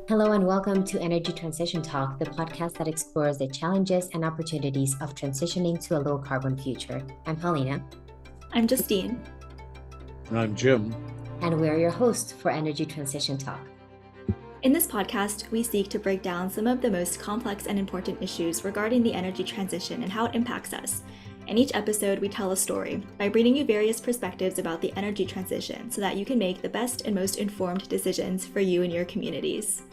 Hello and welcome to Energy Transition Talk, the podcast that explores the challenges and opportunities of transitioning to a low carbon future. I'm Paulina. I'm Justine. And I'm Jim. And we're your hosts for Energy Transition Talk. In this podcast, we seek to break down some of the most complex and important issues regarding the energy transition and how it impacts us. In each episode, we tell a story by bringing you various perspectives about the energy transition so that you can make the best and most informed decisions for you and your communities.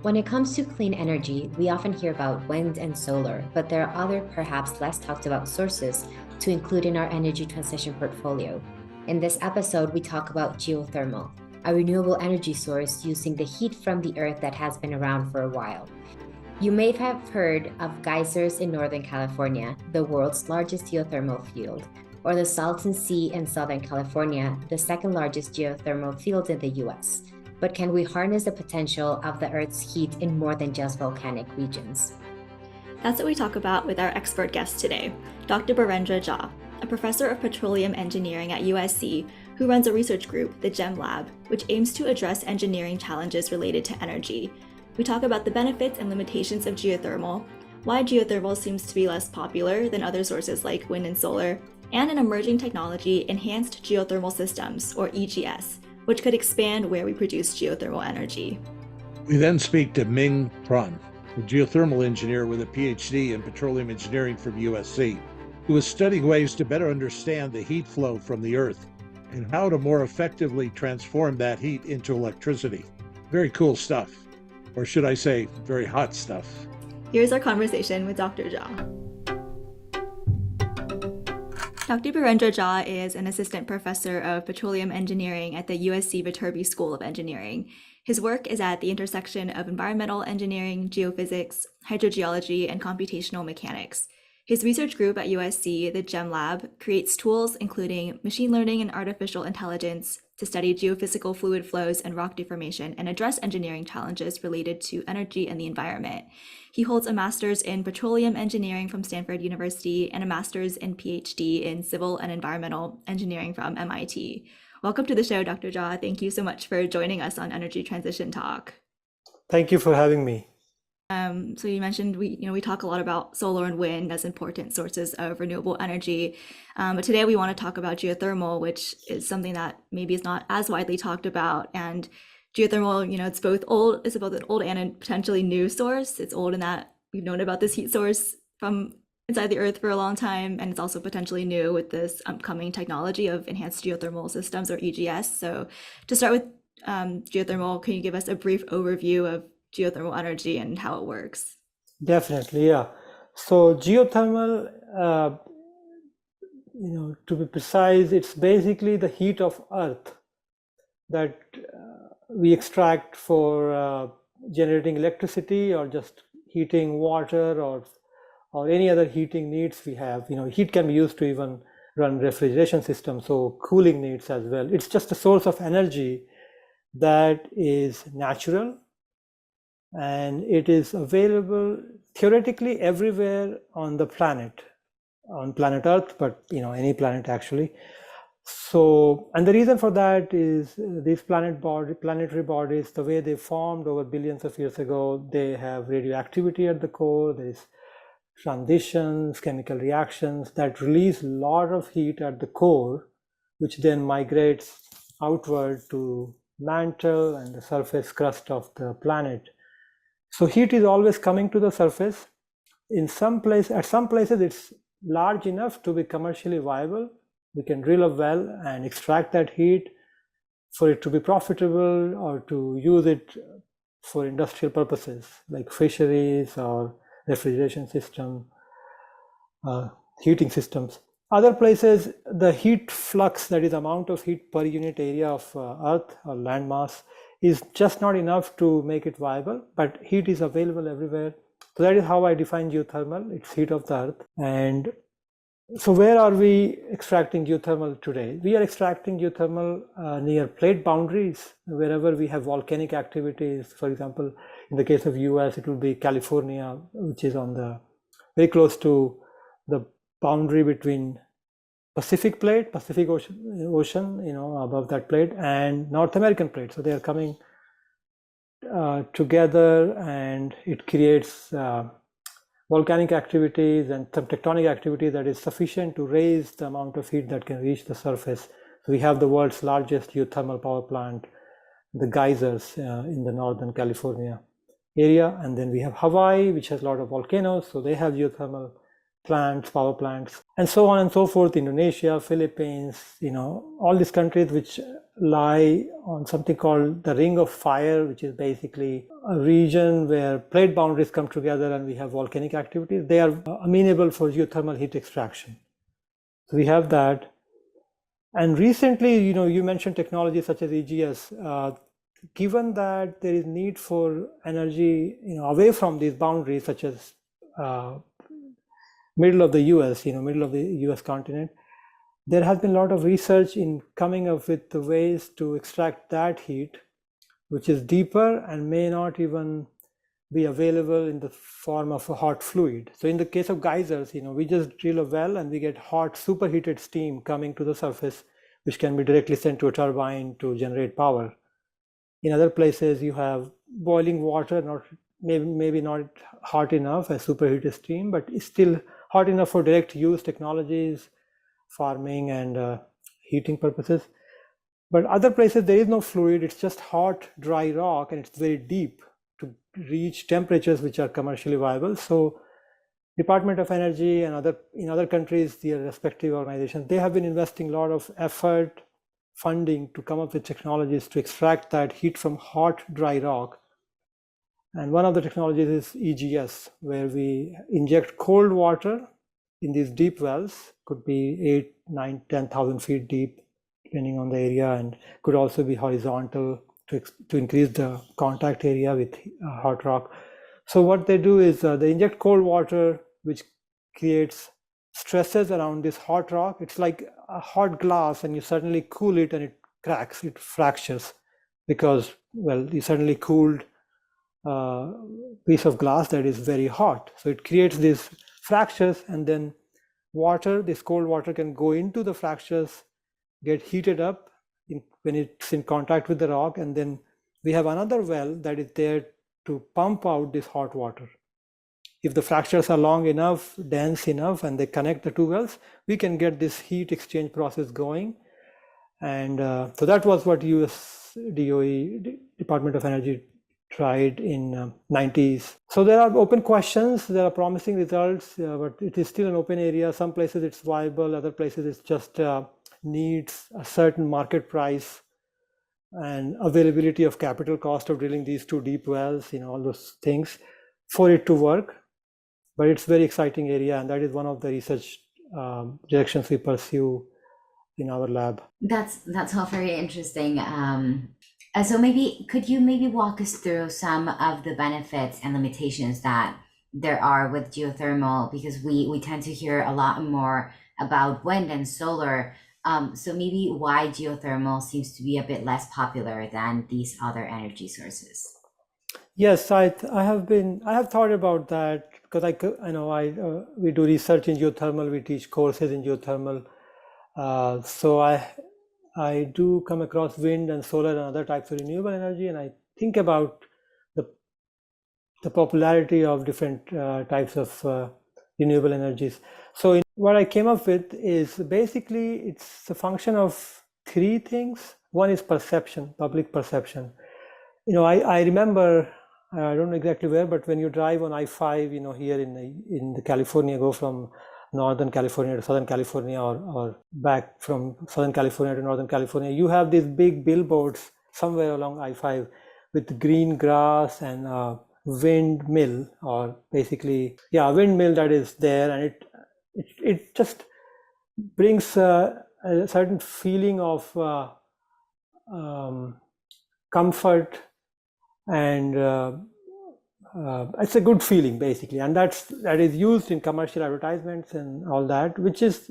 When it comes to clean energy, we often hear about wind and solar, but there are other, perhaps less talked about sources to include in our energy transition portfolio. In this episode, we talk about geothermal, a renewable energy source using the heat from the earth that has been around for a while. You may have heard of Geysers in Northern California, the world's largest geothermal field, or the Salton Sea in Southern California, the second largest geothermal field in the US. But can we harness the potential of the Earth's heat in more than just volcanic regions? That's what we talk about with our expert guest today, Dr. Birendra Jha, a professor of petroleum engineering at USC who runs a research group, the GEM Lab, which aims to address engineering challenges related to energy. We talk about the benefits and limitations of geothermal, why geothermal seems to be less popular than other sources like wind and solar, and an emerging technology, enhanced geothermal systems, or EGS, which could expand where we produce geothermal energy. We then speak to Minh Tran, a geothermal engineer with a PhD in petroleum engineering from USC, who is studying ways to better understand the heat flow from the Earth and how to more effectively transform that heat into electricity. Very cool stuff. Or should I say, very hot stuff. Here's our conversation with Dr. Jha. Dr. Birendra Jha is an assistant professor of petroleum engineering at the USC Viterbi School of Engineering. His work is at the intersection of environmental engineering, geophysics, hydrogeology, and computational mechanics. His research group at USC, the GEM Lab, creates tools including machine learning and artificial intelligence to study geophysical fluid flows and rock deformation and address engineering challenges related to energy and the environment. He holds a master's in petroleum engineering from Stanford University and a master's and PhD in civil and environmental engineering from MIT. Welcome to the show, Dr. Jha. Thank you so much for joining us on Energy Transition Talk. Thank you for having me. So you mentioned we talk a lot about solar and wind as important sources of renewable energy, but today we want to talk about geothermal, which is something that maybe is not as widely talked about. And geothermal, it's both an old and a potentially new source. It's old in that we've known about this heat source from inside the earth for a long time, and it's also potentially new with this upcoming technology of enhanced geothermal systems, or EGS. So to start with geothermal, can you give us a brief overview of geothermal energy and how it works? Definitely, yeah. So geothermal, to be precise, it's basically the heat of Earth that we extract for generating electricity or just heating water or any other heating needs we have. Heat can be used to even run refrigeration systems, so cooling needs as well. It's just a source of energy that is natural, and it is available theoretically everywhere on the planet, on planet Earth, but any planet actually. So, and the reason for that is these planetary bodies, the way they formed over billions of years ago, they have radioactivity at the core. There's transitions, chemical reactions that release a lot of heat at the core, which then migrates outward to mantle and the surface crust of the planet. So heat is always coming to the surface. At some places it's large enough to be commercially viable. We can drill a well and extract that heat for it to be profitable or to use it for industrial purposes like fisheries or refrigeration system, heating systems. Other places, the heat flux, that is amount of heat per unit area of Earth or land mass, is just not enough to make it viable, but heat is available everywhere. So that is how I define geothermal. It's heat of the Earth. And so where are we extracting geothermal today? We are extracting geothermal near plate boundaries, wherever we have volcanic activities. For example, in the case of US, it will be California, which is on very close to the boundary between Pacific Ocean, above that plate, and North American plate. So they are coming together, and it creates volcanic activities and some tectonic activity that is sufficient to raise the amount of heat that can reach the surface. So we have the world's largest geothermal power plant, the Geysers, in the Northern California area. And then we have Hawaii, which has a lot of volcanoes, so they have geothermal plants, power plants, and so on and so forth. Indonesia, Philippines, all these countries which lie on something called the Ring of Fire, which is basically a region where plate boundaries come together and we have volcanic activities. They are amenable for geothermal heat extraction. So we have that. And recently, you mentioned technology such as EGS. Given that there is need for energy, away from these boundaries, such as middle of the US continent, there has been a lot of research in coming up with the ways to extract that heat, which is deeper and may not even be available in the form of a hot fluid. So in the case of geysers, we just drill a well and we get hot superheated steam coming to the surface, which can be directly sent to a turbine to generate power. In other places, you have boiling water, maybe not hot enough as superheated steam, but it's still hot enough for direct use technologies, farming and heating purposes. But other places, there is no fluid, it's just hot, dry rock, and it's very deep to reach temperatures which are commercially viable. So Department of Energy and in other countries, their respective organizations, they have been investing a lot of effort, funding to come up with technologies to extract that heat from hot, dry rock. And one of the technologies is EGS, where we inject cold water in these deep wells, could be 8, 9, 10,000 feet deep, depending on the area, and could also be horizontal to increase the contact area with hot rock. So what they do is they inject cold water, which creates stresses around this hot rock. It's like a hot glass, and you suddenly cool it and it cracks, it fractures, because, well, you suddenly cooled a piece of glass that is very hot. So it creates these fractures, and then this cold water can go into the fractures, get heated up when it's in contact with the rock, and then we have another well that is there to pump out this hot water. If the fractures are long enough, dense enough, and they connect the two wells, we can get this heat exchange process going. And so that was what US DOE, Department of Energy, tried in 90s. So there are open questions, there are promising results, but it is still an open area. Some places it's viable, other places it just needs a certain market price and availability of capital cost of drilling these two deep wells, all those things for it to work. But it's a very exciting area, and that is one of the research directions we pursue in our lab. That's all very interesting. So could you walk us through some of the benefits and limitations that there are with geothermal, because we tend to hear a lot more about wind and solar. So maybe why geothermal seems to be a bit less popular than these other energy sources. Yes, I have thought about that, because we do research in geothermal, we teach courses in geothermal. So I do come across wind and solar and other types of renewable energy, and I think about the popularity of different types of renewable energies. So what I came up with is basically it's a function of three things. One is perception, public perception. I remember, I don't know exactly where, but when you drive on I-5, here in the California, go from Northern California to Southern California, or back from Southern California to Northern California, you have these big billboards somewhere along I-5 with green grass and a windmill, or basically, a windmill that is there, and it just brings a certain feeling of comfort, and it's a good feeling basically, and that is used in commercial advertisements and all that, which is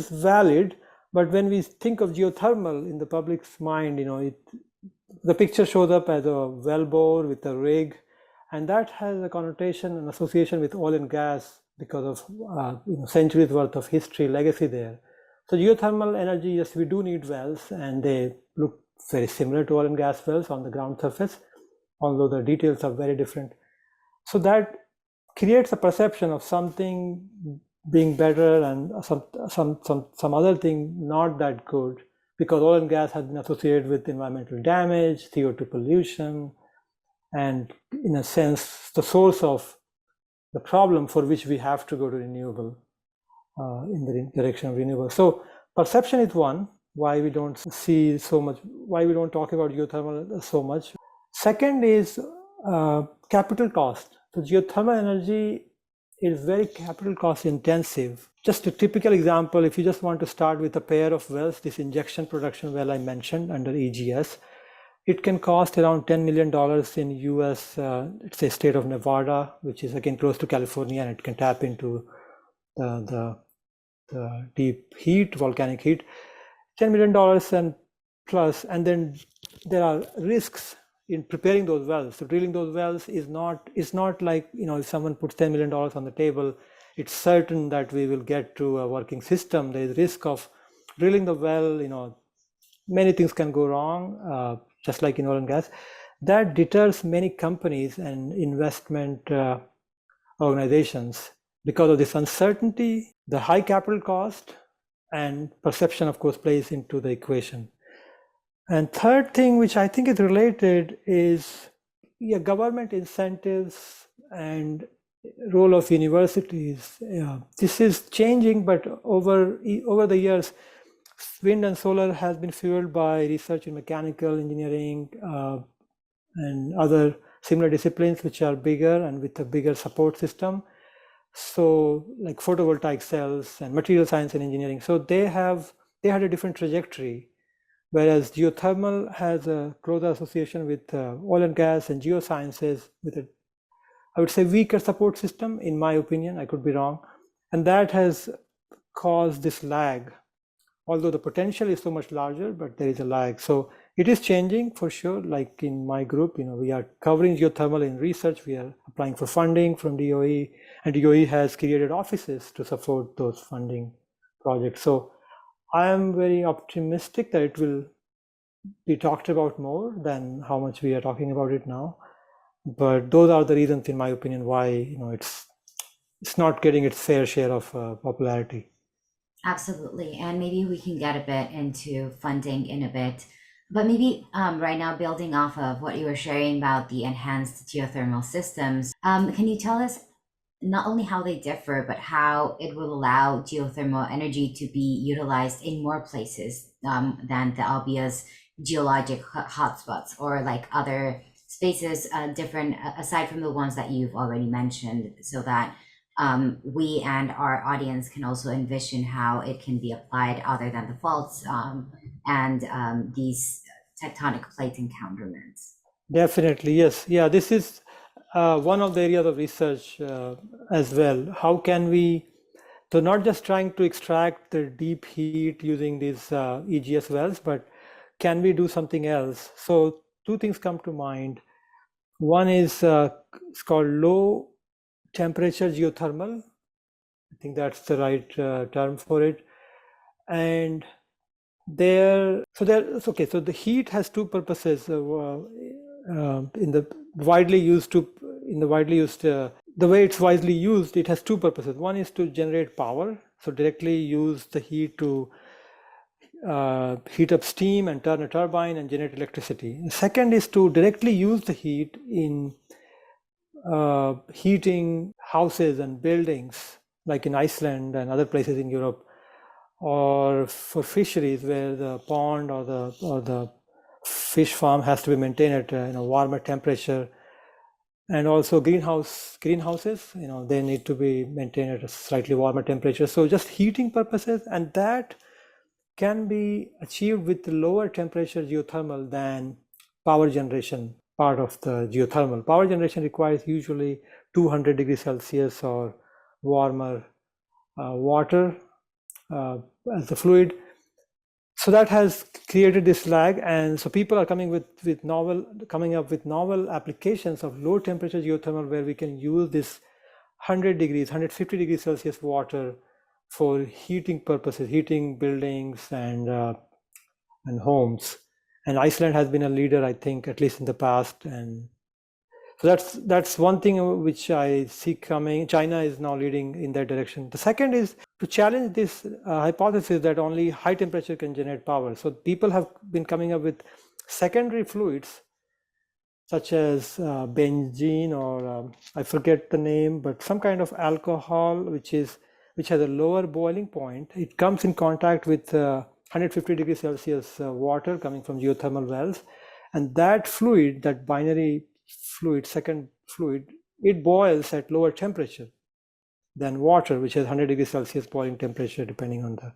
valid. But when we think of geothermal in the public's mind, the picture shows up as a wellbore with a rig, and that has a connotation and association with oil and gas because of centuries worth of history, legacy there. So geothermal energy, yes, we do need wells, and they look very similar to oil and gas wells on the ground surface. although the details are very different. So that creates a perception of something being better and some other thing not that good, because oil and gas has been associated with environmental damage, CO2 pollution, and in a sense, the source of the problem for which we have to go to renewable, in the direction of renewable. So perception is one, why we don't see so much, why we don't talk about geothermal so much. Second is capital cost. So geothermal energy is very capital cost intensive. Just a typical example, if you just want to start with a pair of wells, this injection production well I mentioned under EGS, it can cost around $10 million in US, it's a state of Nevada, which is again close to California, and it can tap into the deep heat, volcanic heat, $10 million and plus. And then there are risks in preparing those wells. So drilling those wells is not like, if someone puts $10 million on the table, it's certain that we will get to a working system. There is risk of drilling the well, many things can go wrong, just like in oil and gas. That deters many companies and investment organizations because of this uncertainty, the high capital cost, and perception, of course, plays into the equation. And third thing, which I think is related, is government incentives and role of universities. This is changing, but over the years, wind and solar has been fueled by research in mechanical engineering and other similar disciplines which are bigger and with a bigger support system. So like photovoltaic cells and material science and engineering. So they had a different trajectory. Whereas geothermal has a closer association with oil and gas and geosciences with a, I would say, weaker support system, in my opinion. I could be wrong. And that has caused this lag. Although the potential is so much larger, but there is a lag. So it is changing for sure. Like in my group, we are covering geothermal in research. We are applying for funding from DOE, and DOE has created offices to support those funding projects. So I am very optimistic that it will be talked about more than how much we are talking about it now. But those are the reasons, in my opinion, why it's not getting its fair share of popularity. Absolutely. And maybe we can get a bit into funding in a bit. But maybe right now, building off of what you were sharing about the enhanced geothermal systems, can you tell us not only how they differ, but how it will allow geothermal energy to be utilized in more places than the obvious geologic hotspots, or like other spaces different aside from the ones that you've already mentioned, so that we and our audience can also envision how it can be applied other than the faults and these tectonic plate encounterments. Definitely, yes. Yeah, this is one of the areas of research as well. How can we, so not just trying to extract the deep heat using these EGS wells, but can we do something else? So two things come to mind. One is it's called low temperature geothermal. I think that's the right term for it. And so the heat has two purposes the way it's widely used. It has two purposes. One is to generate power, so directly use the heat to heat up steam and turn a turbine and generate electricity. The second is to directly use the heat in heating houses and buildings, like in Iceland and other places in Europe, or for fisheries where the pond or the fish farm has to be maintained at a warmer temperature, and also greenhouses, they need to be maintained at a slightly warmer temperature. So just heating purposes, and that can be achieved with lower temperature geothermal than power generation part of the geothermal. Power generation requires usually 200 degrees Celsius or warmer water as the fluid. So that has created this lag, and so people are coming up with novel applications of low temperature geothermal where we can use this 100 degrees, 150 degrees Celsius water for heating purposes, heating buildings and homes. And Iceland has been a leader, I think, at least in the past, and So that's one thing which I see coming. China is now leading in that direction. The second is to challenge this hypothesis that only high temperature can generate power. So people have been coming up with secondary fluids such as benzene, or I forget the name, but some kind of alcohol which has a lower boiling point. It comes in contact with 150 degrees Celsius water coming from geothermal wells, and that fluid, that binary fluid, second fluid, it boils at lower temperature than water, which has 100 degrees Celsius boiling temperature depending on the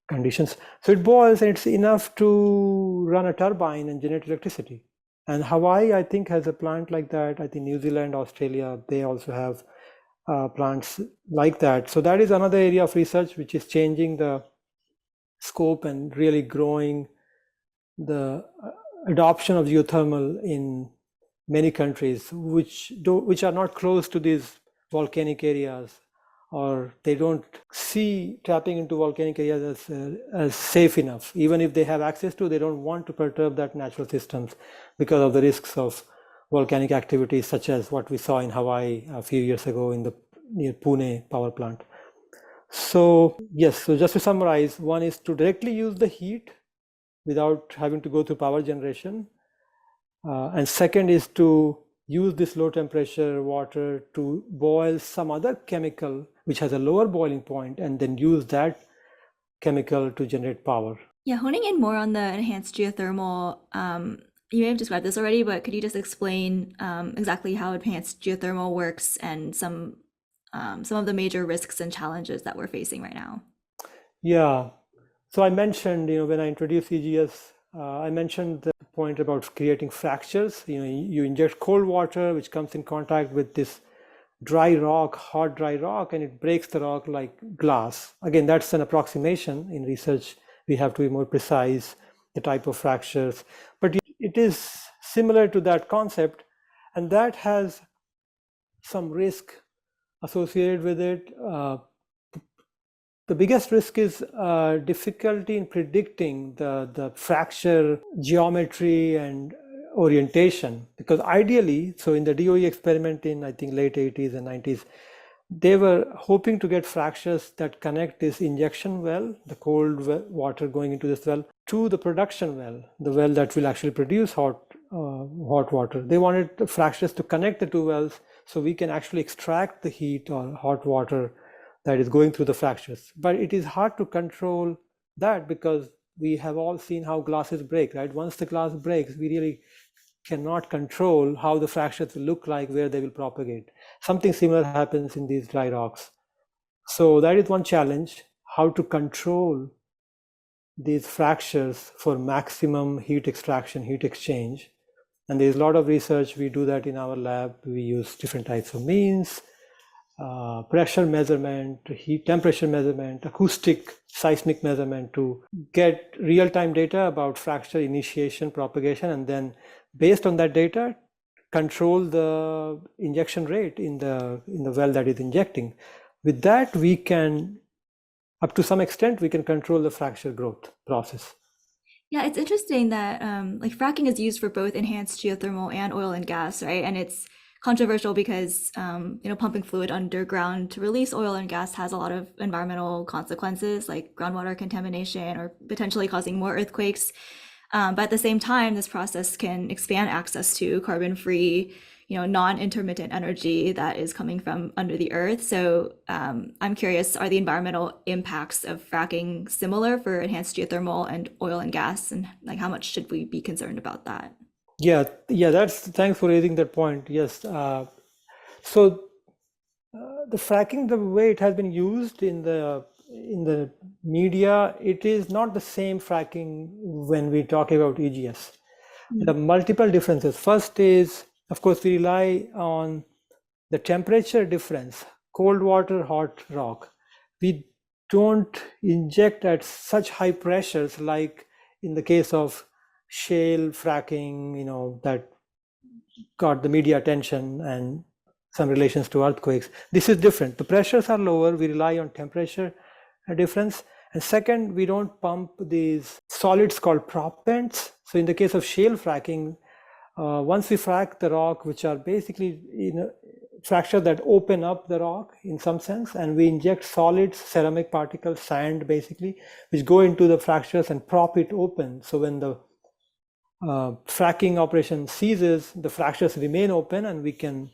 conditions. So it boils and it's enough to run a turbine and generate electricity. And Hawaii, I think, has a plant like that. I think New Zealand, Australia, they also have plants like that. So that is another area of research which is changing the scope and really growing the adoption of geothermal in many countries which are not close to these volcanic areas, or they don't see tapping into volcanic areas as safe enough. Even if they have access to, they don't want to perturb that natural systems because of the risks of volcanic activities, such as what we saw in Hawaii a few years ago near Pune power plant. So yes, so just to summarize, one is to directly use the heat without having to go through power generation. And second is to use this low temperature water to boil some other chemical which has a lower boiling point, and then use that chemical to generate power. Yeah, honing in more on the enhanced geothermal, you may have described this already, but could you just explain exactly how enhanced geothermal works and some of the major risks and challenges that we're facing right now? Yeah, so I mentioned, when I introduced EGS, I mentioned the point about creating fractures. You inject cold water which comes in contact with this dry rock, hot dry rock, and it breaks the rock like glass. Again, that's an approximation. In research, we have to be more precise, the type of fractures, but it is similar to that concept, and that has some risk associated with it. The biggest risk is difficulty in predicting the fracture geometry and orientation, because ideally, so in the DOE experiment in, I think, late 80s and 90s, they were hoping to get fractures that connect this injection well, the cold water going into this well, to the production well, the well that will actually produce hot water. They wanted the fractures to connect the two wells so we can actually extract the heat or hot water that is going through the fractures. But it is hard to control that, because we have all seen how glasses break, right? Once the glass breaks, we really cannot control how the fractures will look like, where they will propagate. Something similar happens in these dry rocks. So that is one challenge, how to control these fractures for maximum heat extraction, heat exchange. And there's a lot of research. We do that in our lab. We use different types of means, pressure measurement, heat temperature measurement, acoustic seismic measurement, to get real-time data about fracture initiation, propagation, and then based on that data, control the injection rate in the well that is injecting. With that, we can, up to some extent, we can control the fracture growth process. Yeah, it's interesting that like fracking is used for both enhanced geothermal and oil and gas, right? And it's controversial because pumping fluid underground to release oil and gas has a lot of environmental consequences, like groundwater contamination or potentially causing more earthquakes. But at the same time, this process can expand access to carbon-free, non-intermittent energy that is coming from under the earth. So I'm curious, are the environmental impacts of fracking similar for enhanced geothermal and oil and gas? And like, how much should we be concerned about that? Yeah, thanks for raising that point. Yes. So the fracking, the way it has been used in the media, it is not the same fracking when we talk about EGS. There are multiple differences. First is, of course, we rely on the temperature difference, cold water, hot rock. We don't inject at such high pressures like in the case of shale fracking, that got the media attention and some relations to earthquakes. This is different. The pressures are lower. We rely on temperature difference. And second, we don't pump these solids called proppants. So in the case of shale fracking, Once we frack the rock, which are basically fractures that open up the rock in some sense, and we inject solids, ceramic particles, sand basically, which go into the fractures and prop it open. So when the fracking operation ceases, the fractures remain open, and we can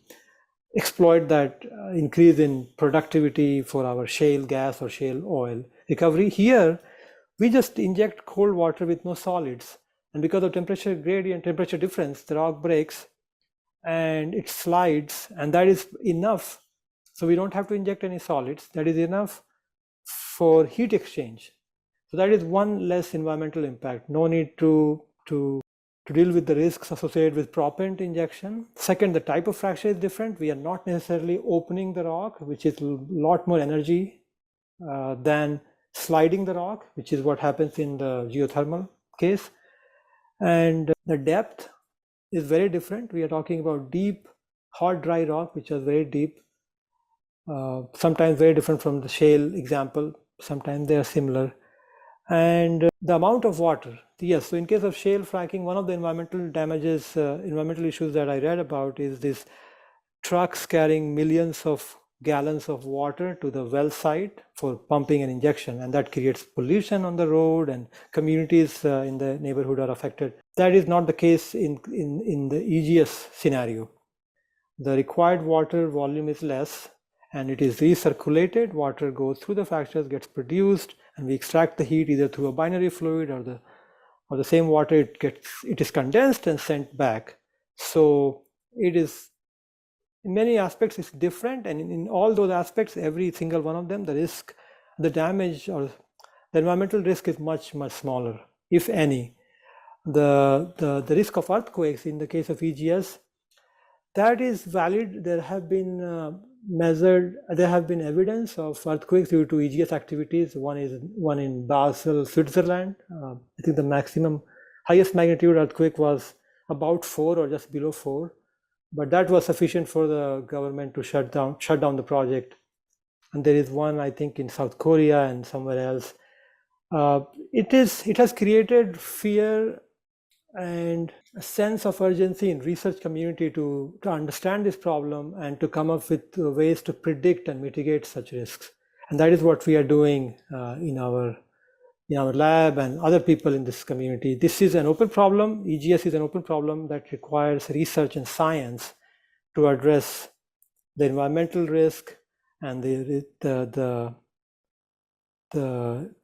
exploit that increase in productivity for our shale gas or shale oil recovery. Here, we just inject cold water with no solids. And because of temperature gradient, temperature difference, the rock breaks and it slides, and that is enough. So we don't have to inject any solids. That is enough for heat exchange. So that is one less environmental impact. No need to deal with the risks associated with proppant injection. Second, the type of fracture is different. We are not necessarily opening the rock, which is a lot more energy than sliding the rock, which is what happens in the geothermal case. And the depth is very different. We are talking about deep, hot, dry rock, which is very deep, sometimes very different from the shale example. Sometimes they are similar. And the amount of water, yes, so in case of shale fracking, one of the environmental damages, environmental issues that I read about is this trucks carrying millions of gallons of water to the well site for pumping and injection, and that creates pollution on the road, and communities in the neighborhood are affected. That is not the case in the EGS scenario. The required water volume is less, and it is recirculated. Water goes through the fractures, gets produced, and we extract the heat either through a binary fluid or the same water. It is condensed and sent back. So it is, in many aspects, it's different, and in all those aspects, every single one of them, the risk, the damage, or the environmental risk is much, much smaller, if any. The risk of earthquakes in the case of EGS, that is valid. There have been there have been evidence of earthquakes due to EGS activities. One in Basel, Switzerland. I think the highest magnitude earthquake was about 4 or just below 4. But that was sufficient for the government to shut down the project. And there is one, I think, in South Korea and somewhere else. It has created fear and a sense of urgency in research community to understand this problem and to come up with ways to predict and mitigate such risks. And that is what we are doing in our lab and other people in this community. This is an open problem. EGS is an open problem that requires research and science to address the environmental risk and the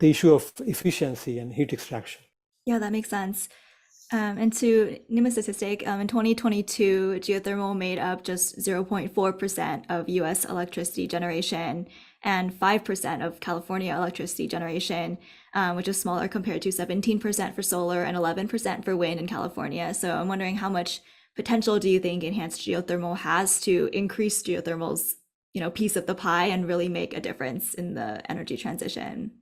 issue of efficiency and heat extraction. Yeah, that makes sense. And to name a statistic, in 2022, geothermal made up just 0.4% of US electricity generation and 5% of California electricity generation, which is smaller compared to 17% for solar and 11% for wind in California. So I'm wondering, how much potential do you think enhanced geothermal has to increase geothermal's piece of the pie and really make a difference in the energy transition?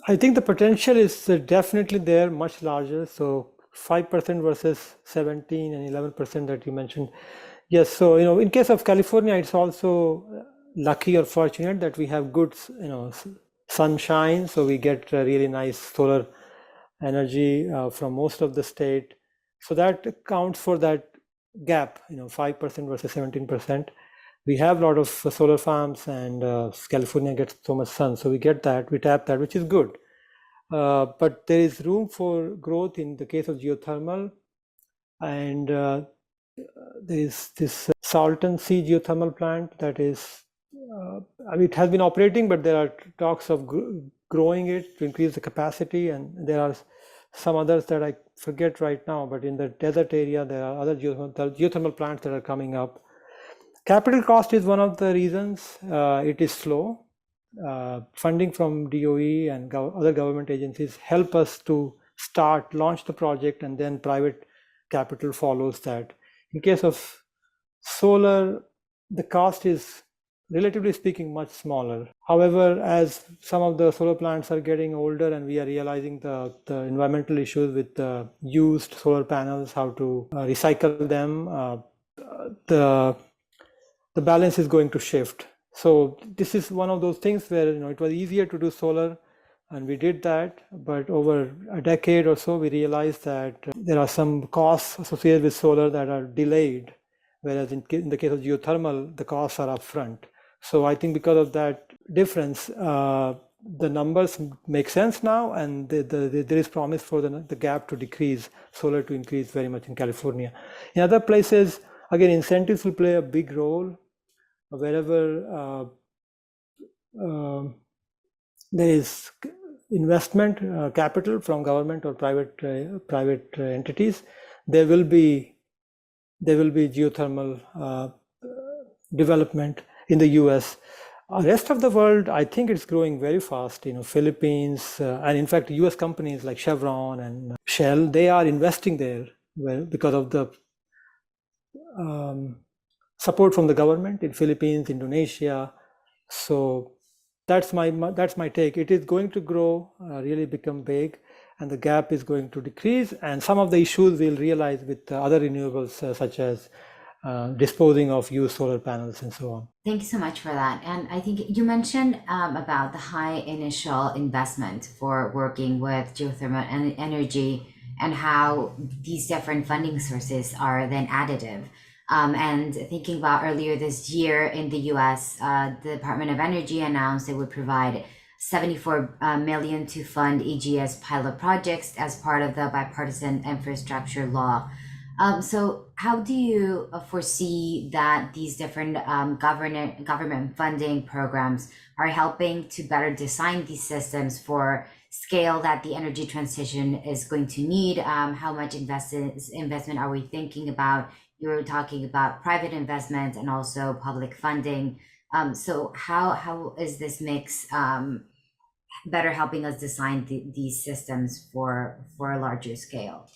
I think the potential is definitely there, much larger. So 5% versus 17 and 11% that you mentioned. Yes, so in case of California, it's also lucky or fortunate that we have good sunshine, so we get really nice solar energy from most of the state. So that accounts for that gap, 5% versus 17%. We have a lot of solar farms, and California gets so much sun, so we get that, we tap that, which is good. But there is room for growth in the case of geothermal, and there is this Salton Sea geothermal plant that is, it has been operating, but there are talks of growing it to increase the capacity, and there are some others that I forget right now, but in the desert area, there are other geothermal plants that are coming up. Capital cost is one of the reasons. It is slow. Funding from DOE and other government agencies help us to launch the project, and then private capital follows that. In case of solar, the cost is, relatively speaking, much smaller. However, as some of the solar plants are getting older and we are realizing the environmental issues with the used solar panels, how to recycle them, the balance is going to shift. So this is one of those things where it was easier to do solar And we did that, but over a decade or so, we realized that there are some costs associated with solar that are delayed, whereas in the case of geothermal, the costs are upfront. So I think because of that difference, the numbers make sense now, and there is promise for the gap to decrease, solar to increase very much in California. In other places, again, incentives will play a big role. Wherever there is investment capital from government or private entities, there will be geothermal development in the US. Rest of the world, I think it's growing very fast. Philippines, and in fact, US companies like Chevron and Shell, they are investing there because of the support from the government in Philippines, Indonesia. So that's my take. It is going to grow, really become big, and the gap is going to decrease. And some of the issues we'll realize with other renewables, such as disposing of used solar panels and so on. Thank you so much for that. And I think you mentioned about the high initial investment for working with geothermal energy and how these different funding sources are then additive. And thinking about earlier this year in the US, the Department of Energy announced it would provide $74 million to fund EGS pilot projects as part of the bipartisan infrastructure law. So how do you foresee that these different government funding programs are helping to better design these systems for scale that the energy transition is going to need? How much investment are we thinking about? You were talking about private investment and also public funding. So how is this mix better helping us design these systems for a larger scale?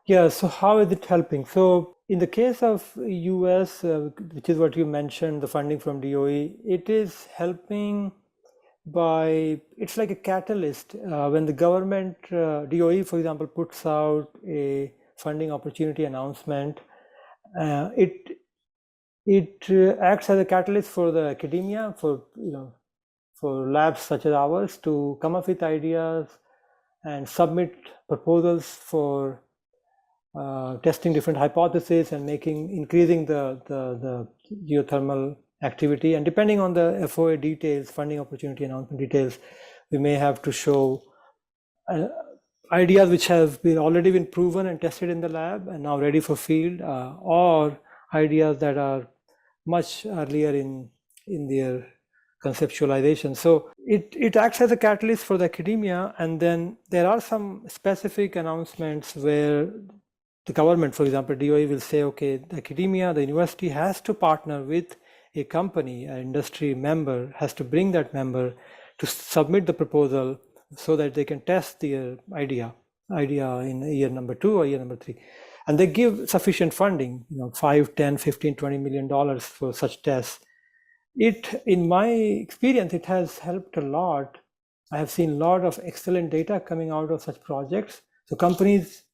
Yeah, so how is it helping? So in the case of US, which is what you mentioned, the funding from DOE, it is helping it's like a catalyst. When the government, DOE, for example, puts out a funding opportunity announcement, it acts as a catalyst for the academia, for labs such as ours to come up with ideas and submit proposals for testing different hypotheses and increasing the geothermal activity. And depending on the FOA details, funding opportunity announcement details, we may have to show ideas which have already been proven and tested in the lab and now ready for field, or ideas that are much earlier in their conceptualization. So it acts as a catalyst for the academia. And then there are some specific announcements where the government, for example, DOE will say, okay, the academia, the university has to partner with a company, an industry member, has to bring that member to submit the proposal so that they can test their idea in year number 2 or year number 3. And they give sufficient funding, $5, $10, $15, $20 million for such tests. In my experience, it has helped a lot. I have seen a lot of excellent data coming out of such projects. So companies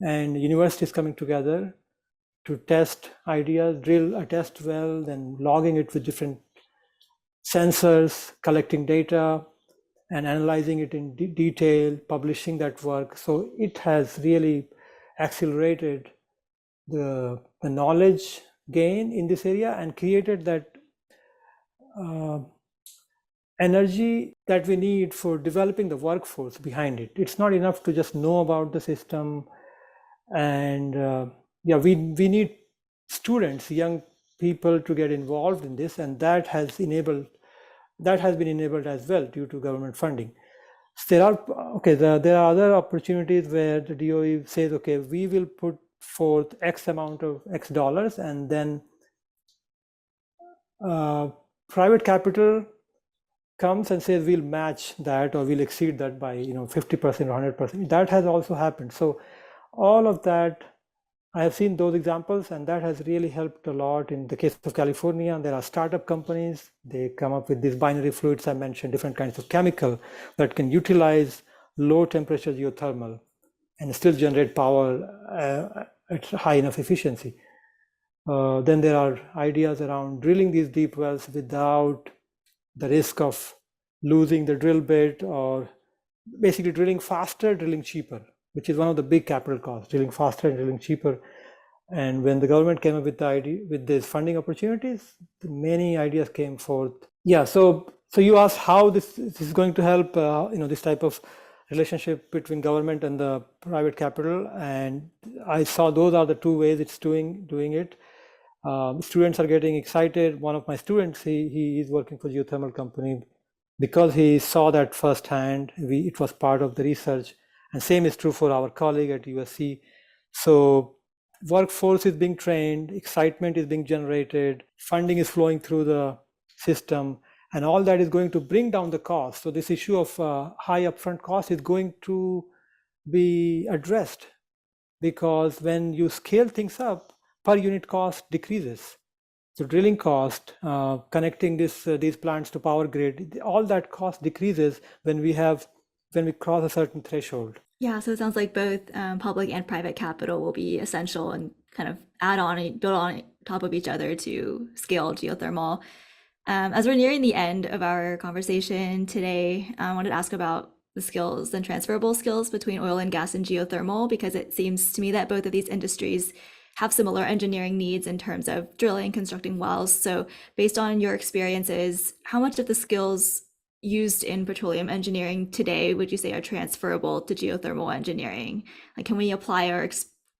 and universities coming together to test ideas, drill a test well, then logging it with different sensors, collecting data and analyzing it in detail, publishing that work. So it has really accelerated the knowledge gain in this area and created that energy that we need for developing the workforce behind it. It's not enough to just know about the system. And we need students, young people, to get involved in this, and that has been enabled as well due to government funding. So there are other opportunities where the DOE says, okay, we will put forth X amount of X dollars, and then private capital comes and says we'll match that or we'll exceed that by 50% or 100%. That has also happened. So all of that, I have seen those examples, and that has really helped a lot. In the case of California, there are startup companies. They come up with these binary fluids I mentioned, different kinds of chemical that can utilize low temperature geothermal and still generate power at high enough efficiency. Then there are ideas around drilling these deep wells without the risk of losing the drill bit, or basically drilling faster, drilling cheaper, which is one of the big capital costs, drilling faster and drilling cheaper. And when the government came up with the idea, with these funding opportunities, many ideas came forth. Yeah, so you asked how this is going to help, this type of relationship between government and the private capital, and I saw those are the two ways it's doing it. Students are getting excited. One of my students, he is working for geothermal company because he saw that firsthand. It was part of the research, and same is true for our colleague at USC. So workforce is being trained, excitement is being generated, funding is flowing through the system, and all that is going to bring down the cost. So this issue of high upfront cost is going to be addressed, because when you scale things up, per unit cost decreases. So drilling cost, connecting these plants to power grid, all that cost decreases when we cross a certain threshold. Yeah, so it sounds like both public and private capital will be essential and kind of build on top of each other to scale geothermal. As we're nearing the end of our conversation today, I wanted to ask about the skills and transferable skills between oil and gas and geothermal, because it seems to me that both of these industries have similar engineering needs in terms of drilling, constructing wells. So based on your experiences, how much of the skills used in petroleum engineering today would you say are transferable to geothermal engineering? Like, can we apply our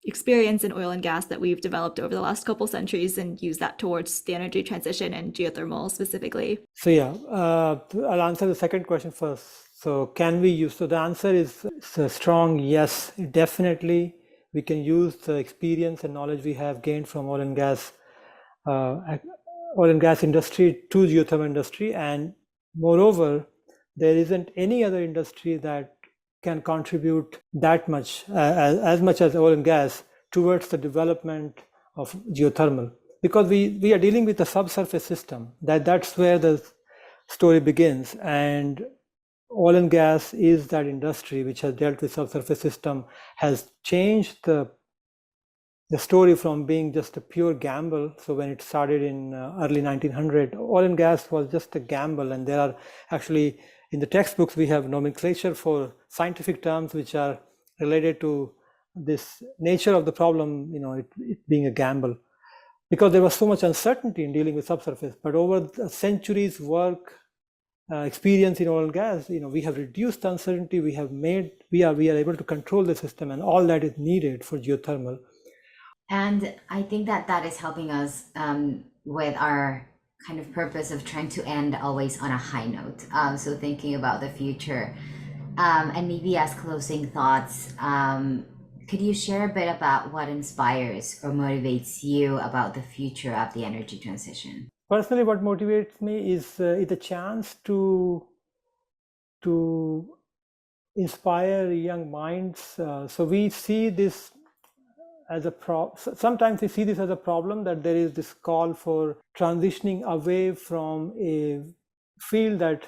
experience in oil and gas that we've developed over the last couple centuries and use that towards the energy transition and geothermal specifically? So yeah, I'll answer the second question first. So can we use? So the answer is a strong yes, definitely. We can use the experience and knowledge we have gained from oil and gas industry to geothermal industry, and moreover, there isn't any other industry that can contribute that much, as much as oil and gas, towards the development of geothermal, because we are dealing with a subsurface system. That's where the story begins, and oil and gas is that industry which has dealt with subsurface system, has changed the story from being just a pure gamble. So when it started in early 1900, oil and gas was just a gamble, and there are actually in the textbooks we have nomenclature for scientific terms which are related to this nature of the problem, it being a gamble, because there was so much uncertainty in dealing with subsurface. But over the centuries work, experience in oil and gas, we have reduced the uncertainty. We are able to control the system, and all that is needed for geothermal. And I think that is helping us with our kind of purpose of trying to end always on a high note. So thinking about the future, and maybe as closing thoughts, could you share a bit about what inspires or motivates you about the future of the energy transition? Personally, what motivates me is the chance to inspire young minds. So we see this as sometimes we see this as a problem, that there is this call for transitioning away from a field that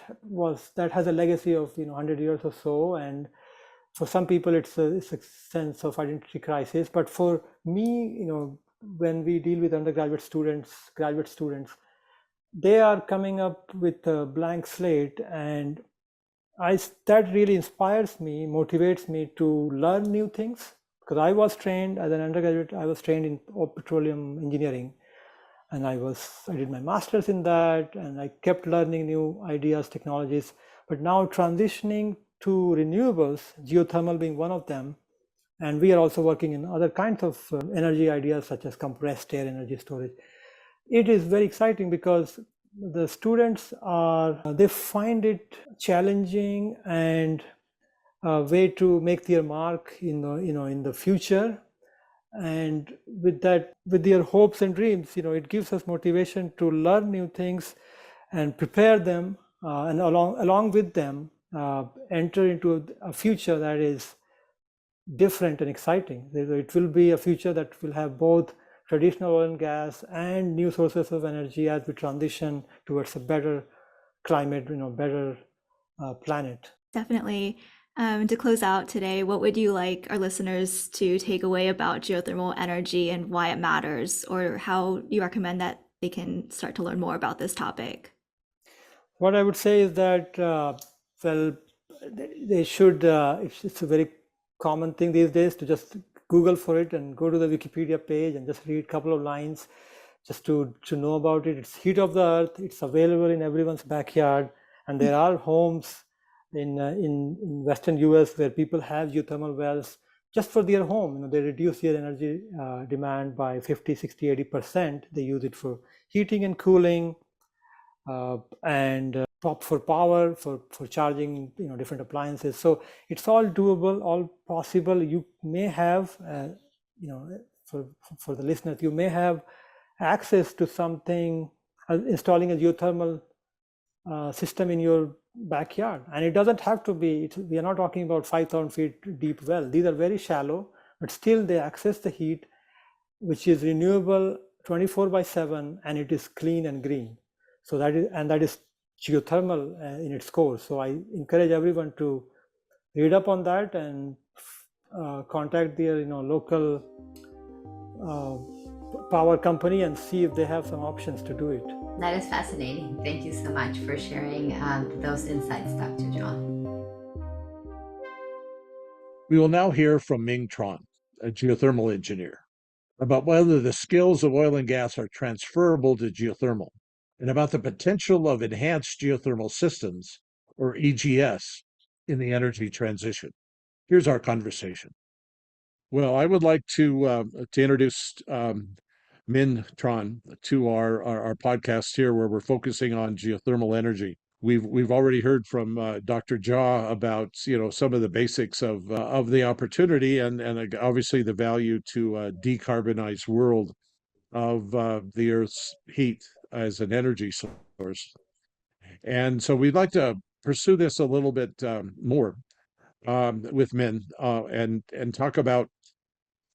has a legacy of 100 years or so, and for some people it's a sense of identity crisis. But for me, when we deal with undergraduate students, graduate students, they are coming up with a blank slate, and that really inspires me, motivates me to learn new things. Because I was trained as an undergraduate, I was trained in petroleum engineering, and I did my master's in that, and I kept learning new ideas, technologies. But now transitioning to renewables, geothermal being one of them, and we are also working in other kinds of energy ideas such as compressed air energy storage. It is very exciting because the students they find it challenging and a way to make their mark in the future. And with their hopes and dreams, it gives us motivation to learn new things and prepare them, and along with them enter into a future that is different and exciting. It will be a future that will have both traditional oil and gas and new sources of energy as we transition towards a better climate, better planet. Definitely. To close out today, what would you like our listeners to take away about geothermal energy and why it matters, or how you recommend that they can start to learn more about this topic? What I would say is that, well, they should, it's a very common thing these days to just Google for it and go to the Wikipedia page and just read a couple of lines just to know about it. It's heat of the earth. It's available in everyone's backyard. And there are homes in Western US where people have geothermal wells just for their home. They reduce their energy demand by 50, 60, 80%. They use it for heating and cooling, and for power, for charging different appliances. So it's all doable, all possible. You may have for the listeners, you may have access to something, installing a geothermal system in your backyard, and it doesn't have to be, we are not talking about 5,000 feet deep well. These are very shallow, but still they access the heat, which is renewable 24/7, and it is clean and green. So that is geothermal in its core. So I encourage everyone to read up on that and contact their local power company and see if they have some options to do it. That is fascinating. Thank you so much for sharing those insights, Dr. John. We will now hear from Minh Tran, a geothermal engineer, about whether the skills of oil and gas are transferable to geothermal, and about the potential of enhanced geothermal systems, or EGS, in the energy transition. Here's our conversation. Well, I would like to introduce Minh Tran to our podcast here, where we're focusing on geothermal energy. We've already heard from Dr. Jha about some of the basics of the opportunity and obviously the value to a decarbonized world of the Earth's heat as an energy source. And so we'd like to pursue this a little bit more with Minh and talk about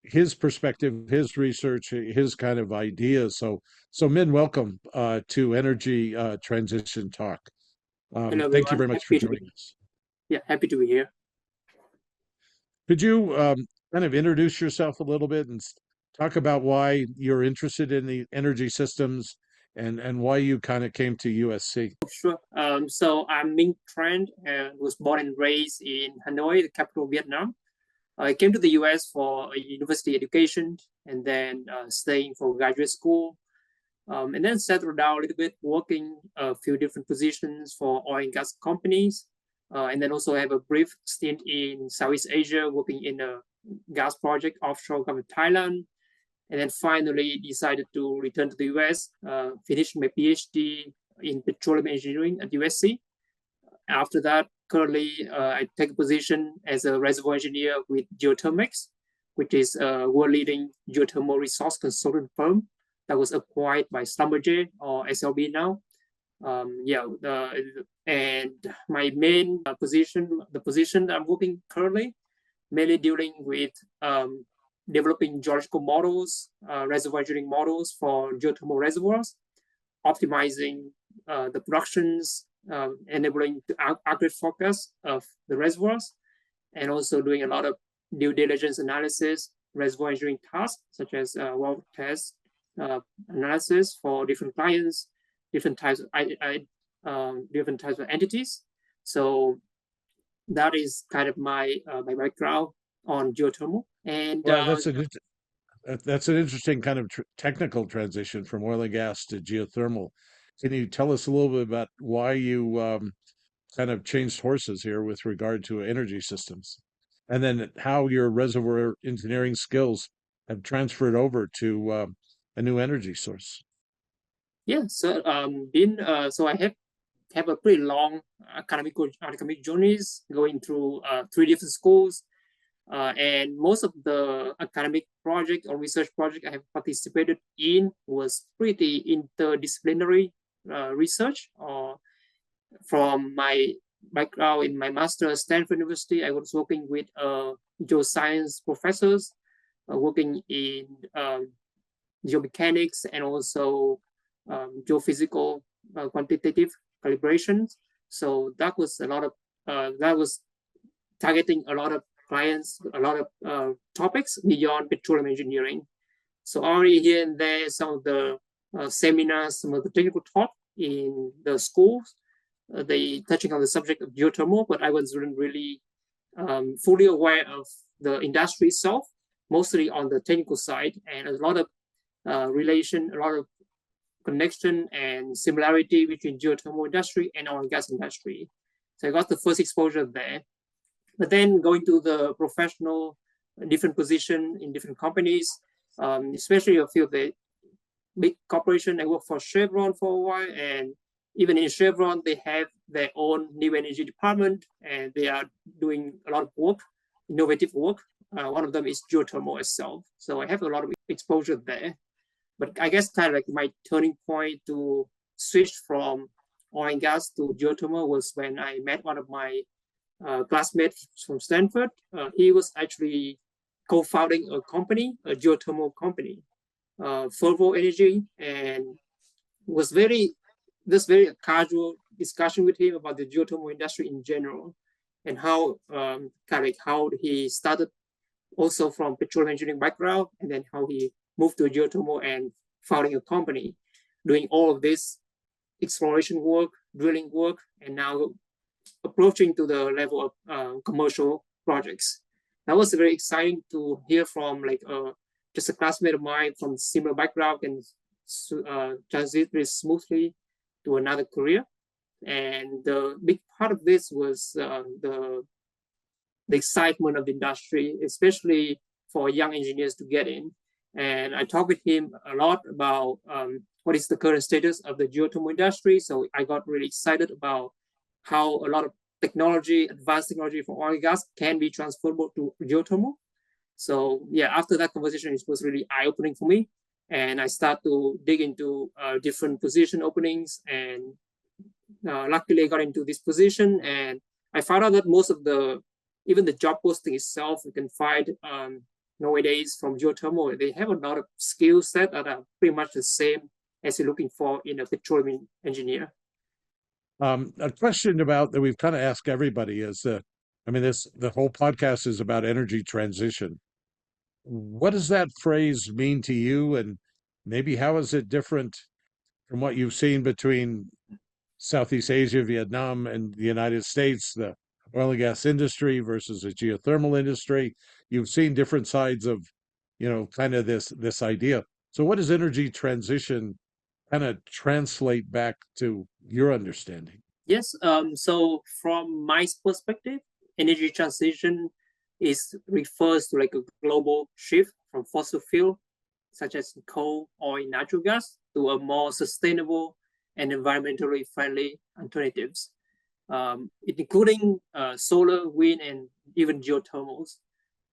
his perspective, his research, his kind of ideas. So Minh, welcome to Energy Transition Talk. Hello, Thank you everyone. very much for joining us. Yeah, happy to be here. Could you kind of introduce yourself a little bit and talk about why you're interested in the energy systems and why you kind of came to USC? Sure. So I'm Minh Tran, was born and raised in Hanoi, the capital of Vietnam. I came to the US for a university education and then staying for graduate school. And then settled down a little bit, working a few different positions for oil and gas companies. And then also have a brief stint in Southeast Asia, working in a gas project offshore of Thailand. And then finally decided to return to the US, finish my PhD in petroleum engineering at USC. After that, currently I take a position as a reservoir engineer with Geothermics, which is a world-leading geothermal resource consultant firm that was acquired by Schlumberger, or SLB now. And my main position, the position that I'm working currently, mainly dealing with developing geological models, reservoir engineering models for geothermal reservoirs, optimizing the productions, enabling the accurate forecast of the reservoirs, and also doing a lot of due diligence analysis, reservoir engineering tasks, such as well test analysis for different clients, different types of entities. So that is kind of my background on geothermal. And well, that's an interesting kind of technical transition from oil and gas to geothermal. Can you tell us a little bit about why you kind of changed horses here with regard to energy systems, and then how your reservoir engineering skills have transferred over to a new energy source? Yeah, so so I have a pretty long academic journeys, going through 3 different schools, and most of the academic project or research project I have participated in was pretty interdisciplinary research. From my background in my master at Stanford University, I was working with geoscience professors, working in geomechanics and also geophysical quantitative calibrations. So that was a lot of that was targeting a lot of clients, a lot of topics beyond petroleum engineering. So already here and there, some of the seminars, some of the technical talk in the schools they touching on the subject of geothermal, but I wasn't really fully aware of the industry itself, mostly on the technical side, and a lot of relation, a lot of connection and similarity between geothermal industry and oil and gas industry. So I got the first exposure there. But then going to the professional, different position in different companies, especially a few of the big corporation. I worked for Chevron for a while, and even in Chevron, they have their own new energy department, and they are doing a lot of work, innovative work. One of them is geothermal itself. So I have a lot of exposure there. But I guess kind of like my turning point to switch from oil and gas to geothermal was when I met one of my classmates from Stanford. He was actually co-founding a company, a geothermal company, Fervo Energy, and was very casual discussion with him about the geothermal industry in general, and how kind of like how he started also from petroleum engineering background, and then how he moved to geothermal and founding a company, doing all of this exploration work, drilling work, and now approaching to the level of commercial projects. That was very exciting to hear from like just a classmate of mine from similar background and transit very smoothly to another career. And the big part of this was the excitement of the industry, especially for young engineers to get in. And I talked with him a lot about what is the current status of the geothermal industry. So I got really excited about how a lot of technology, advanced technology for oil and gas can be transferable to geothermal. So yeah, after that conversation, it was really eye-opening for me. And I started to dig into different position openings, and luckily I got into this position, and I found out that most of even the job posting itself, you can find nowadays from geothermal, they have a lot of skill set that are pretty much the same as you're looking for in a petroleum engineer. A question about that we've kind of asked everybody is the whole podcast is about energy transition. What does that phrase mean to you, and maybe how is it different from what you've seen between Southeast Asia, Vietnam, and the United States, the oil and gas industry versus the geothermal industry? You've seen different sides of, kind of this idea. So what does energy transition kind of translate back to your understanding? Yes. So from my perspective, energy transition refers to like a global shift from fossil fuel, such as coal, oil, natural gas, to a more sustainable and environmentally friendly alternatives, including solar, wind, and even geothermals.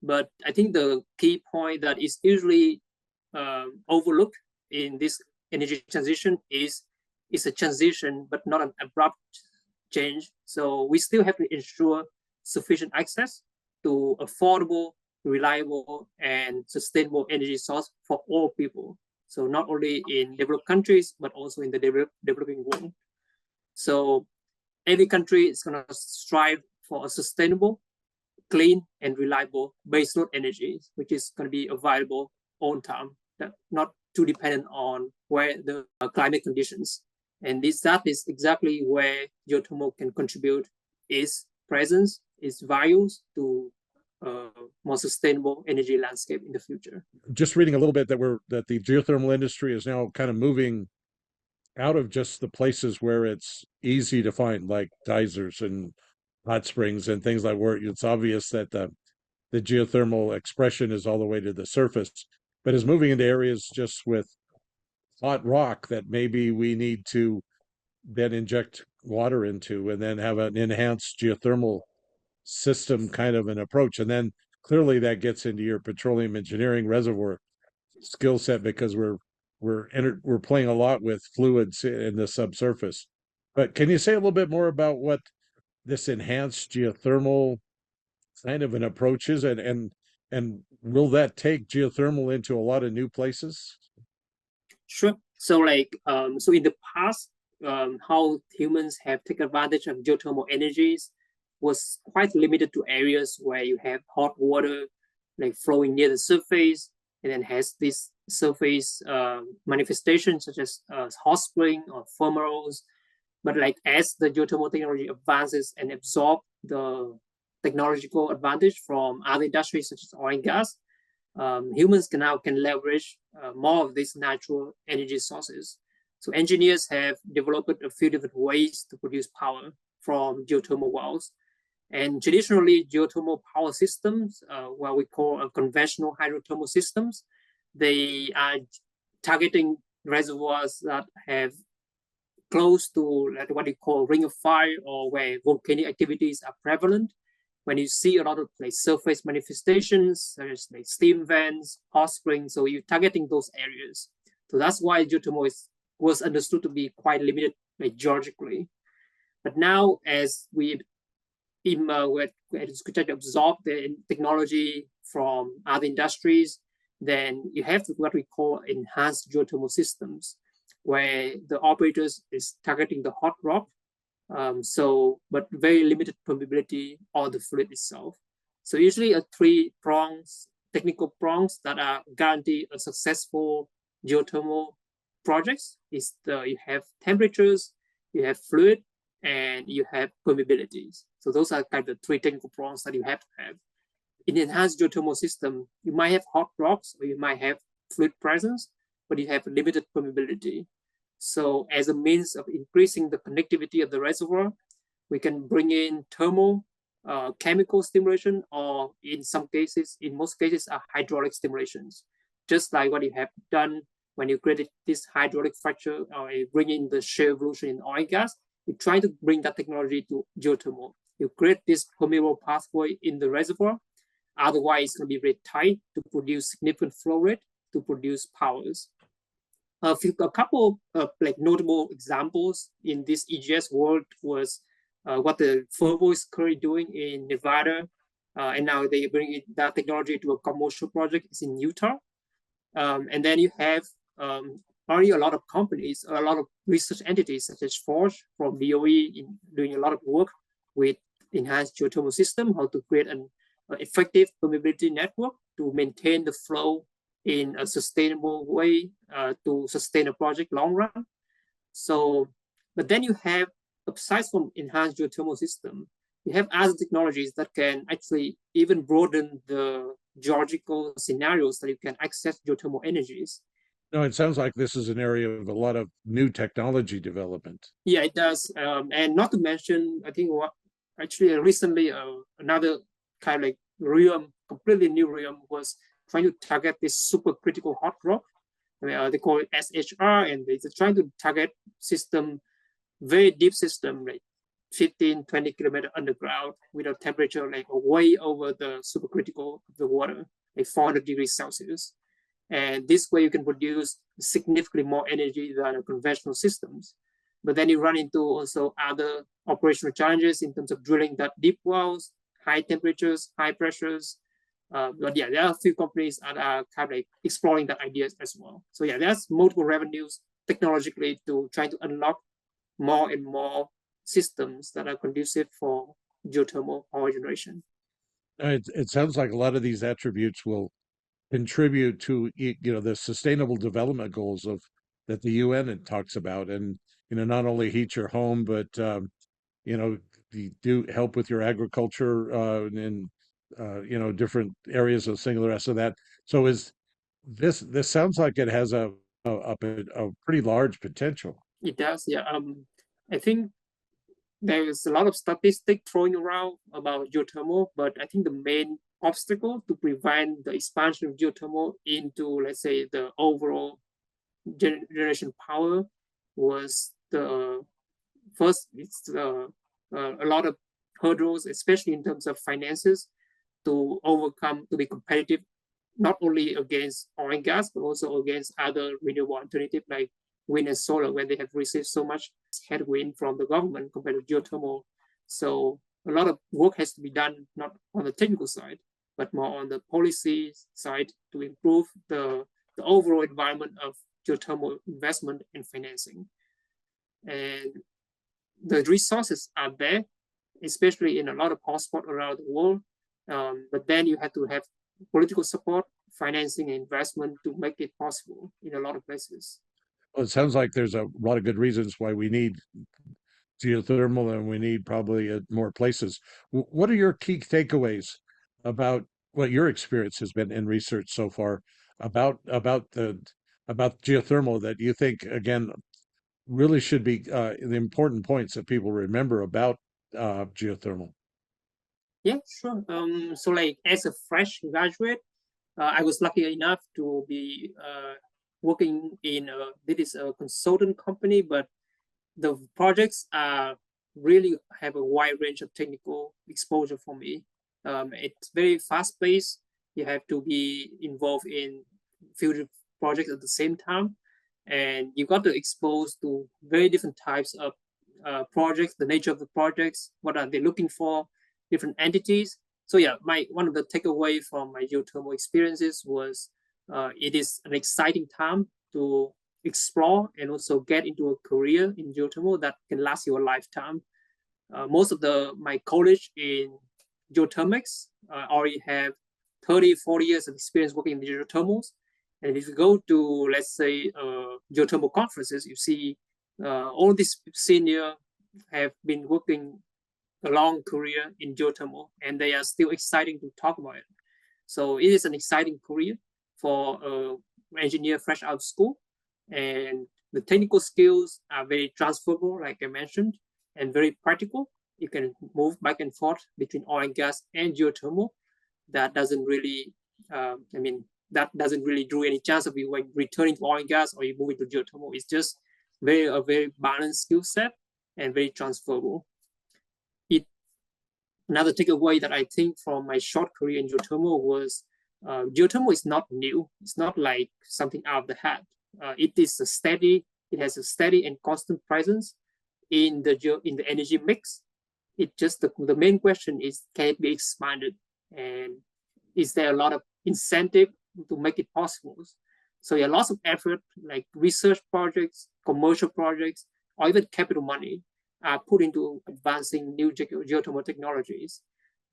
But I think the key point that is usually overlooked in this energy transition is a transition, but not an abrupt change. So we still have to ensure sufficient access to affordable, reliable, and sustainable energy source for all people. So not only in developed countries, but also in the developing world. So every country is going to strive for a sustainable, clean, and reliable baseload energy, which is going to be available on time, not too dependent on where the climate conditions. And that is exactly where geothermal can contribute its presence, its values to more sustainable energy landscape in the future. Just reading a little bit that the geothermal industry is now kind of moving out of just the places where it's easy to find, like geysers and hot springs and things like where it's obvious that the geothermal expression is all the way to the surface, but is moving into areas just with hot rock that maybe we need to then inject water into and then have an enhanced geothermal system kind of an approach. And then clearly that gets into your petroleum engineering reservoir skill set, because we're playing a lot with fluids in the subsurface. But can you say a little bit more about what this enhanced geothermal kind of an approach is, and will that take geothermal into a lot of new places? Sure. So so in the past, how humans have taken advantage of geothermal energies was quite limited to areas where you have hot water like flowing near the surface, and then has this surface manifestations such as hot spring or fumaroles. But like as the geothermal technology advances and absorb the technological advantage from other industries such as oil and gas, humans can leverage more of these natural energy sources. So engineers have developed a few different ways to produce power from geothermal wells. And traditionally, geothermal power systems, what we call conventional hydrothermal systems, they are targeting reservoirs that have close to like what you call ring of fire, or where volcanic activities are prevalent. When you see a lot of like surface manifestations, such as like steam vents, hot springs, so you're targeting those areas. So that's why geothermal was understood to be quite limited like geologically. But now, as we try to absorb the technology from other industries, then you have what we call enhanced geothermal systems, where the operators is targeting the hot rock, but very limited permeability on the fluid itself. So usually a three prongs, technical prongs that are guarantee a successful geothermal projects is you have temperatures, you have fluid, and you have permeabilities. So those are kind of the three technical prongs that you have to have. In enhanced geothermal system, you might have hot rocks or you might have fluid presence, but you have limited permeability. So as a means of increasing the connectivity of the reservoir, we can bring in thermal, chemical stimulation, or in most cases, hydraulic stimulations. Just like what you have done when you created this hydraulic fracture, or you bring in the shale evolution in oil and gas, you try to bring that technology to geothermal. You create this permeable pathway in the reservoir. Otherwise, it's going to be very tight to produce significant flow rate to produce powers. A couple of like notable examples in this EGS world was what the Fervo is currently doing in Nevada, and now they bring that technology to a commercial project. It's in Utah, and then you have already a lot of companies, a lot of research entities such as Forge from DOE doing a lot of work with enhanced geothermal system, how to create an effective permeability network to maintain the flow in a sustainable way to sustain a project long run. So, but then you have, aside from enhanced geothermal system, you have other technologies that can actually even broaden the geological scenarios that you can access geothermal energies. No, it sounds like this is an area of a lot of new technology development. Yeah, it does. And not to mention, I think recently another kind of like realm, completely new realm, was trying to target this supercritical hot rock. They call it SHR, and they're trying to target system, very deep system, like 15, 20 kilometers underground with a temperature like way over the supercritical of the water, like 400 degrees Celsius. And this way you can produce significantly more energy than conventional systems. But then you run into also other operational challenges in terms of drilling that deep wells, high temperatures, high pressures. But yeah, there are a few companies that are kind of like exploring that ideas as well. So yeah, there's multiple revenues technologically to try to unlock more and more systems that are conducive for geothermal power generation. It sounds like a lot of these attributes will contribute to the sustainable development goals of that the UN talks about, and not only heat your home, but you do help with your agriculture and different areas of the rest of that. So is this sounds like it has a pretty large potential. It does, yeah. I think there's a lot of statistics thrown around about geothermal, but I think the main obstacle to prevent the expansion of geothermal into, let's say, the overall generation power was the first. It's a lot of hurdles, especially in terms of finances, to overcome, to be competitive, not only against oil and gas, but also against other renewable alternatives like wind and solar, when they have received so much headwind from the government compared to geothermal. So a lot of work has to be done, not on the technical side, but more on the policy side to improve the overall environment of geothermal investment and financing. And the resources are there, especially in a lot of hotspots around the world. But then you have to have political support, financing, and investment to make it possible in a lot of places. Well, it sounds like there's a lot of good reasons why we need geothermal, and we need probably at more places. What are your key takeaways about what your experience has been in research so far about geothermal that you think again really should be the important points that people remember about geothermal? Yeah, sure. So like as a fresh graduate, I was lucky enough to be working in this is a consultant company, but the projects really have a wide range of technical exposure for me. It's very fast paced. You have to be involved in few projects at the same time, and you got to expose to very different types of projects, the nature of the projects, what are they looking for, different entities. So yeah, one of the takeaway from my geothermal experiences was it is an exciting time to explore and also get into a career in geothermal that can last you a lifetime. Most of my colleagues in geothermics already have 30, 40 years of experience working in geothermals. And if you go to, let's say, geothermal conferences, you see all these senior have been working a long career in geothermal, and they are still exciting to talk about it. So it is an exciting career for an engineer fresh out of school, and the technical skills are very transferable, like I mentioned, and very practical. You can move back and forth between oil and gas and geothermal. That doesn't really, that doesn't really do any chance of you like returning to oil and gas or you move into geothermal. It's just a very balanced skill set and very transferable. Another takeaway that I think from my short career in geothermal was geothermal is not new. It's not like something out of the hat. It has a steady and constant presence in the energy mix. It just the main question is, can it be expanded, and is there a lot of incentive to make it possible? So yeah, lots of effort, like research projects, commercial projects, or even capital money are put into advancing new geothermal technologies.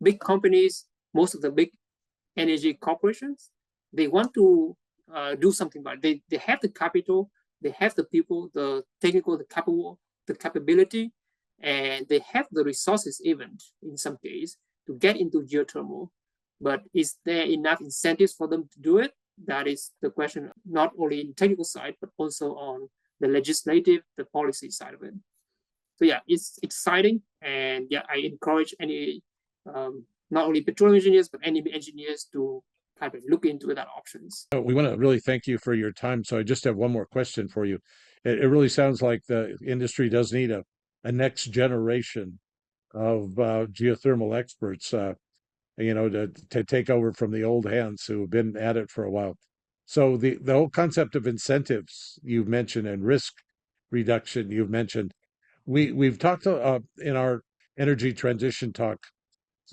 Big companies, most of the big energy corporations, they want to do something about it. They have the capital, they have the people, the technical, the capability, and they have the resources even in some case to get into geothermal. But is there enough incentives for them to do it? That is the question, not only in technical side, but also on the legislative, the policy side of it. So yeah, it's exciting, and yeah, I encourage any not only petroleum engineers but any engineers to kind of look into that options. We want to really thank you for your time. So I just have one more question for you. It really sounds like the industry does need a next generation of geothermal experts, to take over from the old hands who have been at it for a while. So the whole concept of incentives you've mentioned and risk reduction you've mentioned, we've talked in our energy transition talk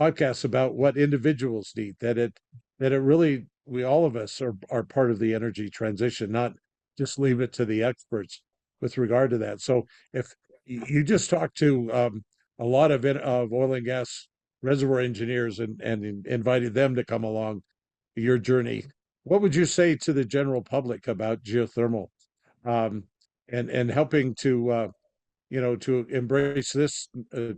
podcasts about what individuals need, that it really, we all of us are part of the energy transition, not just leave it to the experts with regard to that. So if you just talked to a lot of oil and gas reservoir engineers and invited them to come along your journey, what would you say to the general public about geothermal, and helping to to embrace this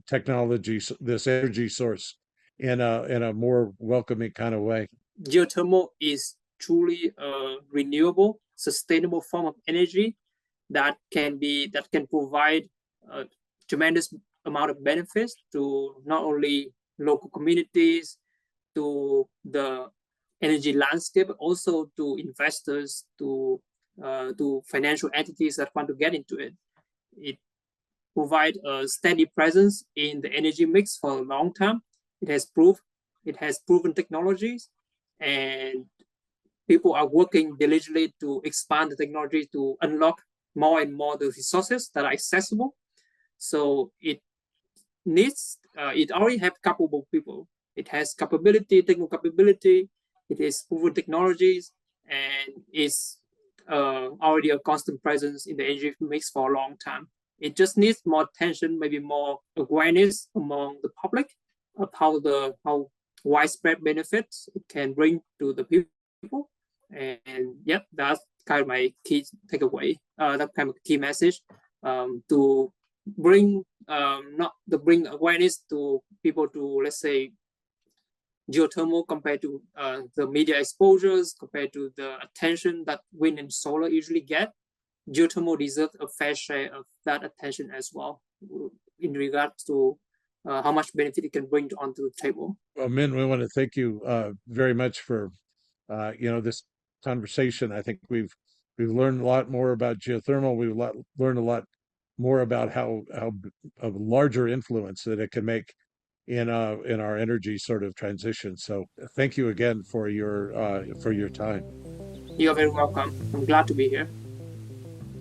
technology, this energy source in a more welcoming kind of way? Geothermal is truly a renewable, sustainable form of energy that can provide a tremendous amount of benefits to not only local communities, to the energy landscape, but also to investors, to financial entities that want to get into it. It provides a steady presence in the energy mix for a long time. It has proven technologies, and people are working diligently to expand the technology to unlock more and more the resources that are accessible. So it already have capable people. It has capability, technical capability. It is proven technologies, and is already a constant presence in the energy mix for a long time. It just needs more attention, maybe more awareness among the public of how widespread benefits it can bring to the people. And yeah, that's kind of my key takeaway. That kind of key message to bring bring awareness to people to, let's say, geothermal compared to the media exposures, compared to the attention that wind and solar usually get. Geothermal deserves a fair share of that attention as well, in regards to how much benefit it can bring onto the table. Well, Minh, we want to thank you very much for this conversation. I think we've learned a lot more about geothermal. We've learned a lot more about how a larger influence that it can make in our energy sort of transition. So thank you again for your time. You're very welcome. I'm glad to be here.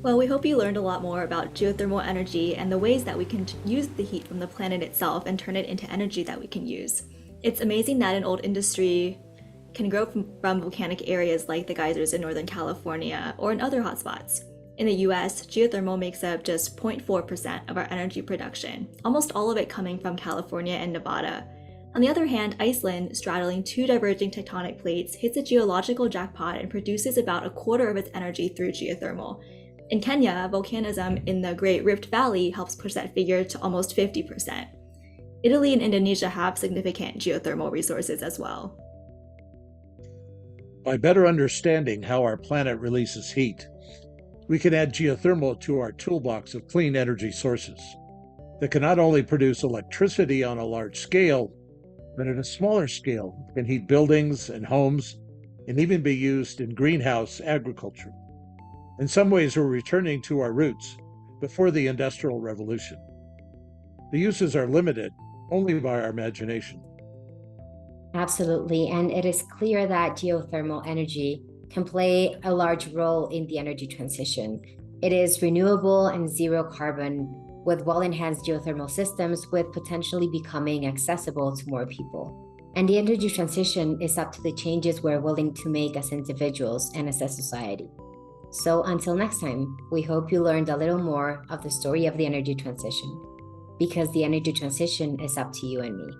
Well, we hope you learned a lot more about geothermal energy and the ways that we can use the heat from the planet itself and turn it into energy that we can use. It's amazing that an old industry can grow from volcanic areas like the geysers in Northern California or in other hotspots. In the US, geothermal makes up just 0.4% of our energy production, almost all of it coming from California and Nevada. On the other hand, Iceland, straddling two diverging tectonic plates, hits a geological jackpot and produces about a quarter of its energy through geothermal. In Kenya, volcanism in the Great Rift Valley helps push that figure to almost 50%. Italy and Indonesia have significant geothermal resources as well. By better understanding how our planet releases heat, we can add geothermal to our toolbox of clean energy sources that can not only produce electricity on a large scale, but at a smaller scale can heat buildings and homes and even be used in greenhouse agriculture. In some ways, we're returning to our roots before the Industrial Revolution. The uses are limited only by our imagination. Absolutely. And it is clear that geothermal energy can play a large role in the energy transition. It is renewable and zero carbon, with well-enhanced geothermal systems, with potentially becoming accessible to more people. And the energy transition is up to the changes we're willing to make as individuals and as a society. So until next time, we hope you learned a little more of the story of the energy transition, because the energy transition is up to you and me.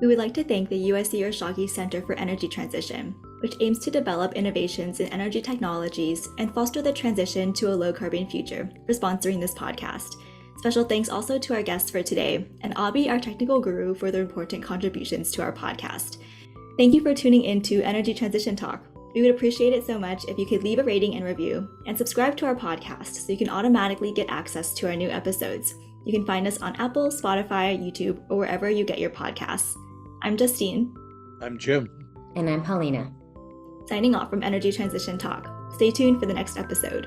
We would like to thank the USC Oshagi Center for Energy Transition, which aims to develop innovations in energy technologies and foster the transition to a low-carbon future, for sponsoring this podcast. Special thanks also to our guests for today, and Abhi, our technical guru, for their important contributions to our podcast. Thank you for tuning in to Energy Transition Talk. We would appreciate it so much if you could leave a rating and review, and subscribe to our podcast so you can automatically get access to our new episodes. You can find us on Apple, Spotify, YouTube, or wherever you get your podcasts. I'm Justine. I'm Jim. And I'm Paulina. Signing off from Energy Transition Talk. Stay tuned for the next episode.